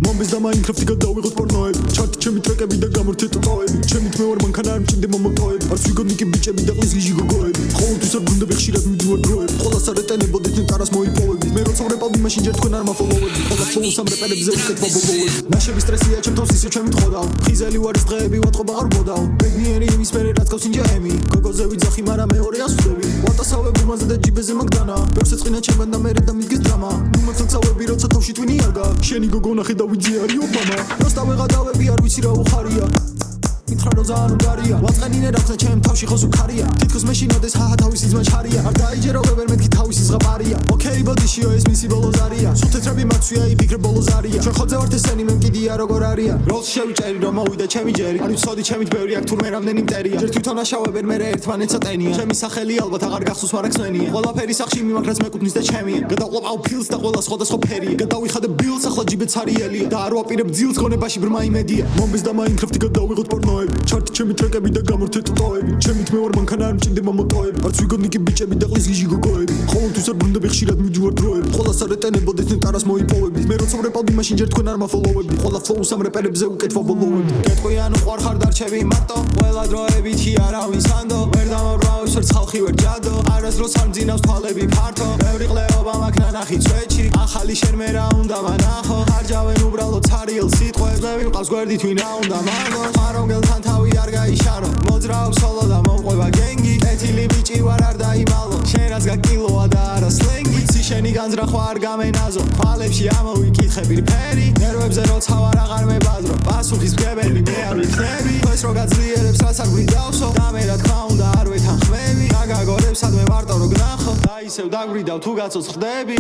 მომბეს და მაინკრაფტი გადავიღოთ პორნოები ჩარტი ჩემი ტრეკები და გამორჩეთ ტოტოები ჩემით მე ვარ მანქანა არ მჭირდება მომოტოები არც ვიგონიკი ბიჭები და ყლის გიჟი გოგოები ყოველთვის არ გუნდები ხშირად მიდივარ დროები ყველას არ ეტენებოდეთ ნეტარას მოიპოვები მე როცა ვრეპავდი მაშინ ჯერ თქვენ არ მაფოლოვები ყველა ფოლოს ამ რეპერებზე უკეთვა ბობოები ნაშები სტრესია ჩემთვის ისე ჩემი თხოვდაო ხიზელი ვარ ის დღეები ვატყობა არ ვბოდაო ბედნიერი იმის მერე რაც გავს ინჯაემი გოგოზე ვიძახი მაგრამ მეორე ასვდები ვატასავე ბუმაზე და ჯიბეზე მაგდანა ბევრს ეწყინა ჩემთან და მერე და მიდგეს დრამა ნუ მოცავები როცა თავში ტვინი არგა შენი გოგო ნახე და ვიძე არის ობამა როსტა ვეღადავები არ ვიცი რა უხარია მითხრა რომ ძალიან უნდარია ვაწყენინე რაღაცა ჩემ თავში ხოს უქარია თითქოს მეშინოდეს ჰაჰა თავისი ძმა ჩარია არ დაიჯერო ვებერ მეთქი თავისი ზღაპარია ოკეი ბოდიშიო ეს მისი ბოლოზარია სუთეთრები მაცვია იფიქრე ბოლოზარია ჩვენ ხოძე ვართ ესენი მე მკიდია როგორ არიან როლს შევიჭერი რომ მოვიდა ჩემი ჯერი არ ვიცოდი ჩემით ბევრი აქ თურმე რამდენი მტერია ჯერ თვითონ აშავებენ მე ერთმანეთს ატენია ჩემი სახელი ალბათ აღარ გახსოვს მაგრამ ხსენია ყველაფერი სახში მიმაქ რაც მეკუთვნის და ჩემია გადავყავ ფილს და ყველა სხვადასხვა ფერია გადავიხადე ბილს ახლა ჯიბეც არიელია და არ ვაპირებ ძილს გონებაში ბრმა იმედია მომბეს და მაინკრაფტი გადავიღოთ პორნოები ჩარტი ჩემი ტრეკები და გამორჩეთ ტოტოები ჩემით მე ვარ მანქანა არ მჭირდება მომოტოები არც ვიგონიკი ბიჭები და ყლის გიჟი გოგოები ყოველთვის არ გუნდები ხშირად მიდივარ დროები ყველას არ ეტენებოდეთ ნეტარას მოიპოვები მე როცა ვრეპავდი მაშინ ჯერ თქვენ არ მაფოლოვები ყველა ფლოუს ამ რეპერებზე უკეთვა ბოლოები გეტყვიან უყვარ ხარ დარჩები მარტო ყველა დროებითი არავინ სანდო ვერ დამაბრმავებს ვერც ხალხი ვერ ჯადო არასდროს არ მძინავს თვალები ფართო ბევრი ყლეობა მაქვს ნანახი წვეთში ახალი შენ მე რა უნდა მანახო ხარჯავენ უბრალოდ ცარიელ სიტყვებს მე ვიყავს გვერდით ვინ რა უნდა მანდო ხარომგელთან თავი არ გაიშარო მოძრაობს სოლო და მომყვება გენგი კეთილი ბიჭი ვარ არ დაიმალო შენ რაც გაკილოა და არა სლენგი ვიცი შენი განზრახვა არ გამენაზო ხვალებში ამოვიკითხები ფერი ნერვებზე როცა ვარ აღარ მებაზრო პასუხის მგებელი მე არ ვიქნები ეს რო გაძლიერებს რაც არ გვიდავსო და მე რა თქმა უნდა არ ვეთანხმები გაგაგორებს სადმე მარტო რო გნახო და ისევ დაგვიდავ თუ გაცოცხლდები